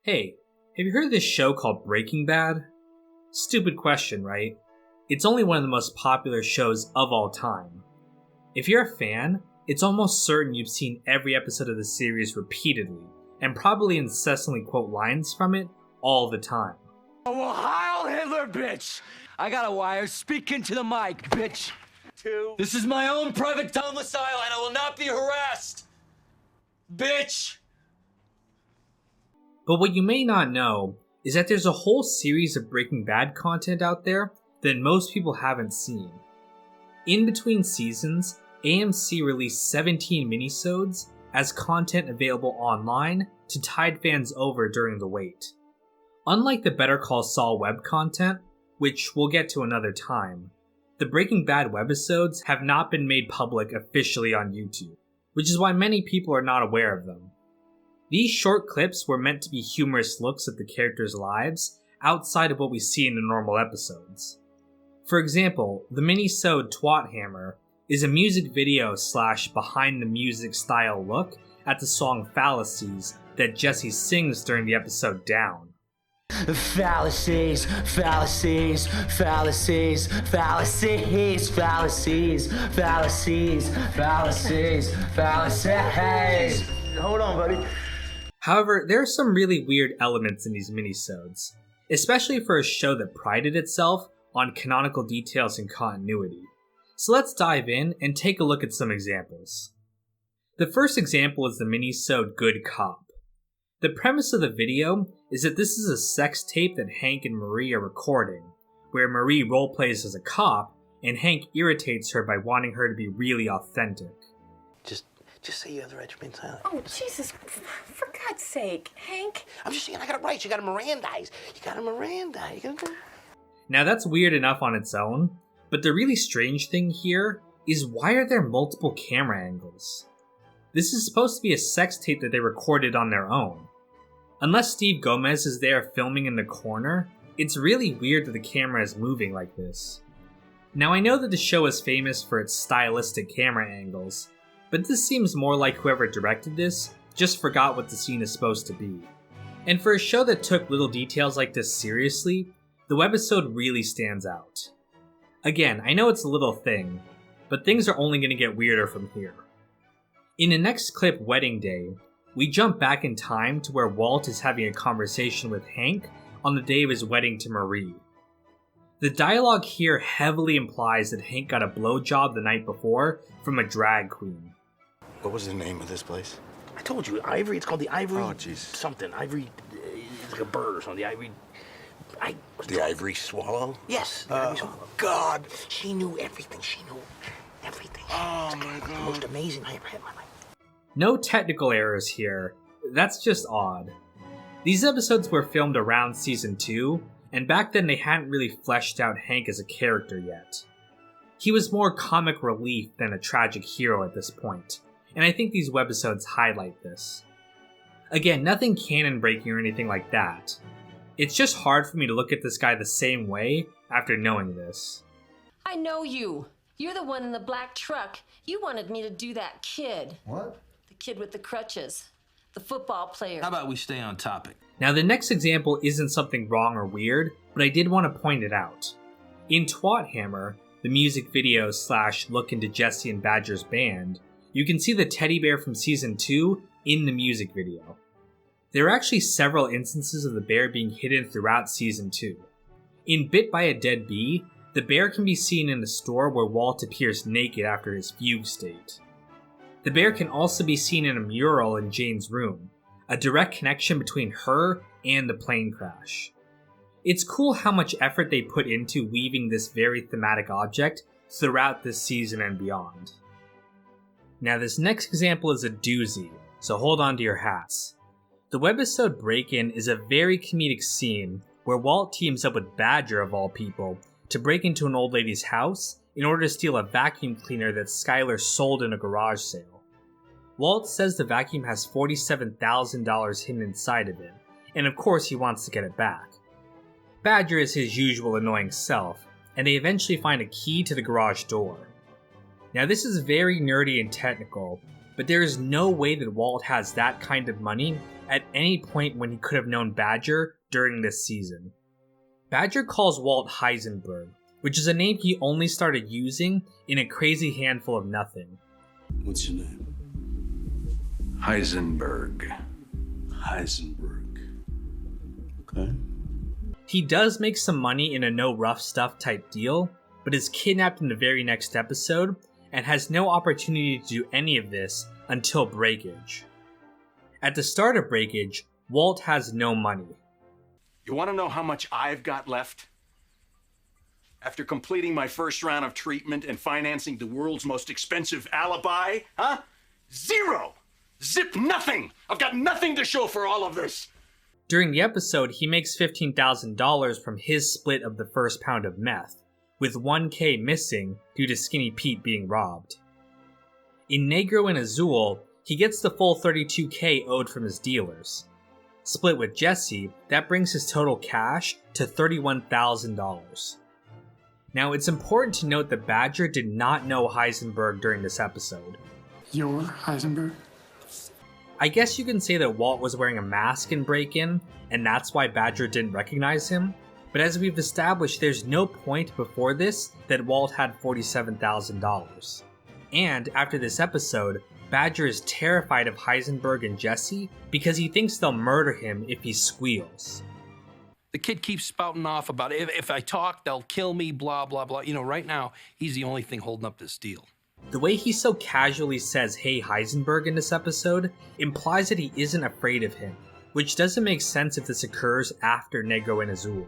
Hey, have you heard of this show called Breaking Bad? Stupid question, right? It's only one of the most popular shows of all time. If you're a fan, it's almost certain you've seen every episode of the series repeatedly, and probably incessantly quote lines from it all the time. Oh, Heil Hitler, bitch! I got a wire. Speak into the mic, bitch. This is my own private domicile, and I will not be harassed, bitch! But what you may not know is that there's a whole series of Breaking Bad content out there that most people haven't seen. In between seasons, AMC released 17 minisodes as content available online to tide fans over during the wait. Unlike the Better Call Saul web content, which we'll get to another time, the Breaking Bad webisodes have not been made public officially on YouTube, which is why many people are not aware of them. These short clips were meant to be humorous looks at the characters' lives outside of what we see in the normal episodes. For example, the mini-sode Twat Hammer is a music video / behind the music style look at the song Fallacies that Jesse sings during the episode Down. Fallacies, fallacies, fallacies, fallacies, fallacies, fallacies, fallacies, fallacies. Hold on, buddy. However, there are some really weird elements in these minisodes, especially for a show that prided itself on canonical details and continuity. So let's dive in and take a look at some examples. The first example is the minisode Good Cop. The premise of the video is that this is a sex tape that Hank and Marie are recording, where Marie roleplays as a cop and Hank irritates her by wanting her to be really authentic. Just say you have the right to remain silent. Oh, Jesus, for God's sake, Hank. I'm just saying, I got it right. You got to Mirandize. You got to... Now that's weird enough on its own, but the really strange thing here is why are there multiple camera angles? This is supposed to be a sex tape that they recorded on their own. Unless Steve Gomez is there filming in the corner, it's really weird that the camera is moving like this. Now I know that the show is famous for its stylistic camera angles, but this seems more like whoever directed this just forgot what the scene is supposed to be. And for a show that took little details like this seriously, the webisode really stands out. Again, I know it's a little thing, but things are only going to get weirder from here. In the next clip, Wedding Day, we jump back in time to where Walt is having a conversation with Hank on the day of his wedding to Marie. The dialogue here heavily implies that Hank got a blowjob the night before from a drag queen. What was the name of this place? I told you, Ivory. It's called the Ivory... Oh, jeez. Something. Ivory... It's like a bird or something. The Ivory... The Ivory Swallow? Yes, the Ivory Swallow. God. She knew everything. She knew everything. Oh, my The God. most amazing I ever had in my life. No technical errors here, that's just odd. These episodes were filmed around season 2, and back then they hadn't really fleshed out Hank as a character yet. He was more comic relief than a tragic hero at this point, and I think these webisodes highlight this. Again, nothing canon breaking or anything like that. It's just hard for me to look at this guy the same way after knowing this. I know you. You're the one in the black truck. You wanted me to do that kid. What? The kid with the crutches. The football player. How about we stay on topic? Now the next example isn't something wrong or weird, but I did want to point it out. In Twat Hammer, the music video / look into Jesse and Badger's band, you can see the teddy bear from season 2 in the music video. There are actually several instances of the bear being hidden throughout season 2. In Bit by a Dead Bee, the bear can be seen in the store where Walt appears naked after his fugue state. The bear can also be seen in a mural in Jane's room, a direct connection between her and the plane crash. It's cool how much effort they put into weaving this very thematic object throughout this season and beyond. Now this next example is a doozy, so hold on to your hats. The webisode Break-In is a very comedic scene where Walt teams up with Badger of all people to break into an old lady's house in order to steal a vacuum cleaner that Skyler sold in a garage sale. Walt says the vacuum has $47,000 hidden inside of it, and of course he wants to get it back. Badger is his usual annoying self, and they eventually find a key to the garage door. Now this is very nerdy and technical, but there is no way that Walt has that kind of money at any point when he could have known Badger during this season. Badger calls Walt Heisenberg, which is a name he only started using in a crazy handful of nothing. What's your name? Heisenberg. Heisenberg. Okay. He does make some money in a no rough stuff type deal, but is kidnapped in the very next episode and has no opportunity to do any of this until Breakage. At the start of Breakage, Walt has no money. You want to know how much I've got left? After completing my first round of treatment and financing the world's most expensive alibi, huh? Zero! Zip nothing! I've got nothing to show for all of this! During the episode, he makes $15,000 from his split of the first pound of meth, with $1,000 missing due to Skinny Pete being robbed. In Negro and Azul, he gets the full $32,000 owed from his dealers. Split with Jesse, that brings his total cash to $31,000. Now, it's important to note that Badger did not know Heisenberg during this episode. You're Heisenberg? I guess you can say that Walt was wearing a mask in Break-In, and that's why Badger didn't recognize him, but as we've established, there's no point before this that Walt had $47,000. And after this episode, Badger is terrified of Heisenberg and Jesse because he thinks they'll murder him if he squeals. The kid keeps spouting off about if I talk, they'll kill me, blah, blah, blah. You know, right now, he's the only thing holding up this deal. The way he so casually says "Hey Heisenberg" in this episode implies that he isn't afraid of him, which doesn't make sense if this occurs after Negro and Azul.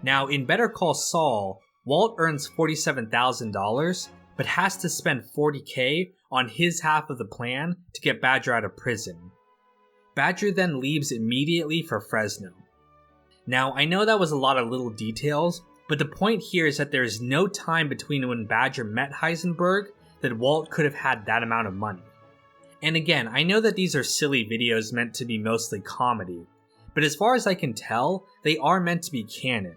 Now, in Better Call Saul, Walt earns $47,000, but has to spend $40,000 on his half of the plan to get Badger out of prison. Badger then leaves immediately for Fresno. Now, I know that was a lot of little details, but the point here is that there is no time between when Badger met Heisenberg that Walt could have had that amount of money. And again, I know that these are silly videos meant to be mostly comedy, but as far as I can tell, they are meant to be canon.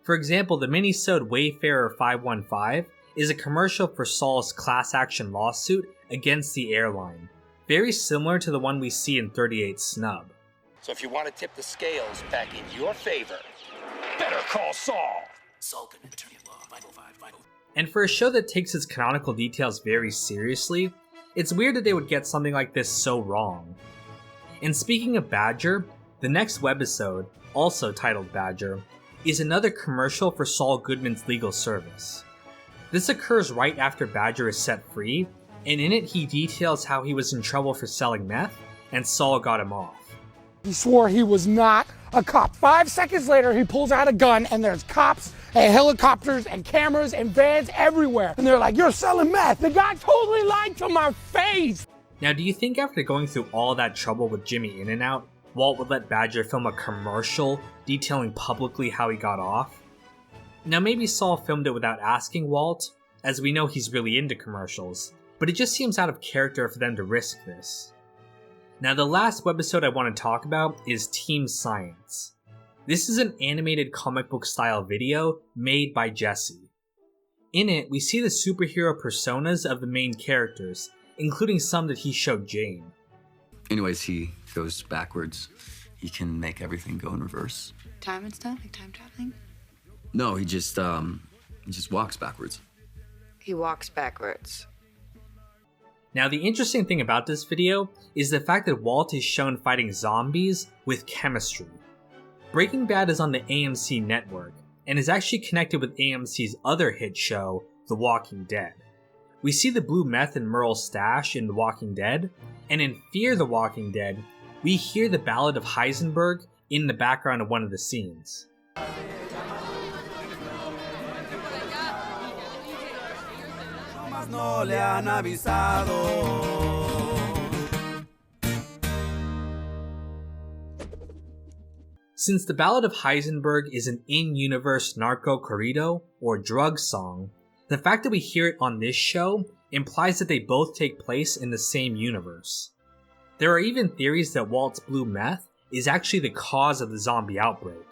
For example, the minisode Wayfarer 515 is a commercial for Saul's class action lawsuit against the airline, very similar to the one we see in 38 Snub. So if you want to tip the scales back in your favor, Better Call Saul! Sulkin, attorney at law, 505. And for a show that takes its canonical details very seriously, it's weird that they would get something like this so wrong. And speaking of Badger, the next webisode, also titled Badger, is another commercial for Saul Goodman's legal service. This occurs right after Badger is set free, and in it he details how he was in trouble for selling meth, and Saul got him off. He swore he was not a cop. 5 seconds later, he pulls out a gun, and there's cops and helicopters and cameras and vans everywhere. And they're like, "You're selling meth." The guy totally lied to my face. Now, do you think after going through all that trouble with Jimmy In-N-Out, Walt would let Badger film a commercial detailing publicly how he got off? Now, maybe Saul filmed it without asking Walt, as we know he's really into commercials, but it just seems out of character for them to risk this. Now, the last webisode I want to talk about is Team Science. This is an animated comic book style video made by Jesse. In it, we see the superhero personas of the main characters, including some that he showed Jane. Anyways, he goes backwards. He can make everything go in reverse. Time and stuff, like time traveling? No, he just walks backwards. He walks backwards. Now, the interesting thing about this video is the fact that Walt is shown fighting zombies with chemistry. Breaking Bad is on the AMC network, and is actually connected with AMC's other hit show, The Walking Dead. We see the blue meth in Merle's stash in The Walking Dead, and in Fear the Walking Dead, we hear the Ballad of Heisenberg in the background of one of the scenes. No le han avisado. Since the Ballad of Heisenberg is an in-universe narco corrido, or drug song, the fact that we hear it on this show implies that they both take place in the same universe. There are even theories that Walt's blue meth is actually the cause of the zombie outbreak.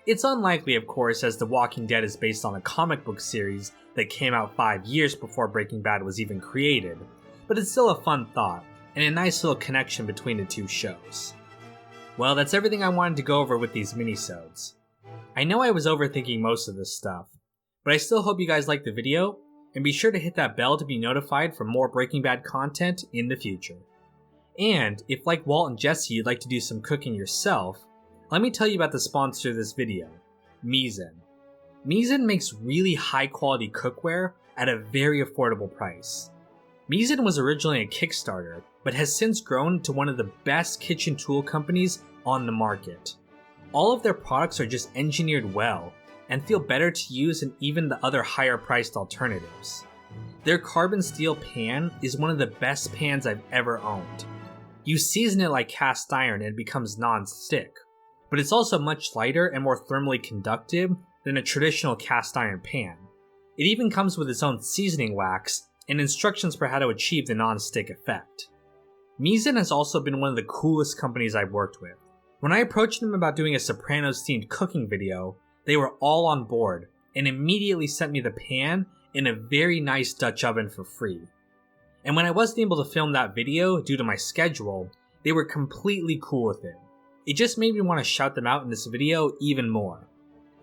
It's unlikely, of course, as The Walking Dead is based on a comic book series that came out 5 years before Breaking Bad was even created, but it's still a fun thought, and a nice little connection between the two shows. Well, that's everything I wanted to go over with these minisodes. I know I was overthinking most of this stuff, but I still hope you guys liked the video, and be sure to hit that bell to be notified for more Breaking Bad content in the future. And if like Walt and Jesse you'd like to do some cooking yourself, let me tell you about the sponsor of this video, Mizzen. Mizzen makes really high quality cookware at a very affordable price. Mizzen was originally a Kickstarter, but has since grown to one of the best kitchen tool companies on the market. All of their products are just engineered well, and feel better to use than even the other higher priced alternatives. Their carbon steel pan is one of the best pans I've ever owned. You season it like cast iron and it becomes non-stick, but it's also much lighter and more thermally conductive than a traditional cast iron pan. It even comes with its own seasoning wax and instructions for how to achieve the non-stick effect. Mizzen has also been one of the coolest companies I've worked with. When I approached them about doing a Sopranos themed cooking video, they were all on board and immediately sent me the pan and a very nice Dutch oven for free. And when I wasn't able to film that video due to my schedule, they were completely cool with it. It just made me want to shout them out in this video even more.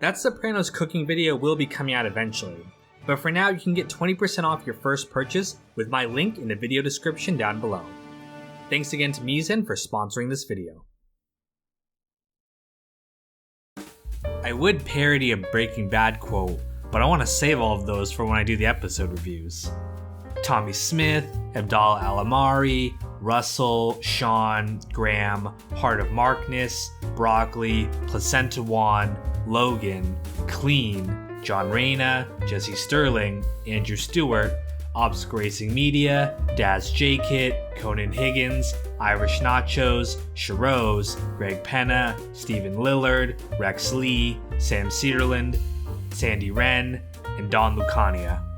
That Sopranos cooking video will be coming out eventually, but for now you can get 20% off your first purchase with my link in the video description down below. Thanks again to Mizzen for sponsoring this video. I would parody a Breaking Bad quote, but I want to save all of those for when I do the episode reviews. Tommy Smith, Abdallah Al-Amari, Russell, Sean, Graham, Heart of Markness, Broccoli, Placenta Juan, Logan, Clean, John Reyna, Jesse Sterling, Andrew Stewart, Obstacle Racing Media, Daz J-Kit, Conan Higgins, Irish Nachos, Sharose, Greg Penna, Stephen Lillard, Rex Lee, Sam Cedarland, Sandy Wren, and Don Lucania.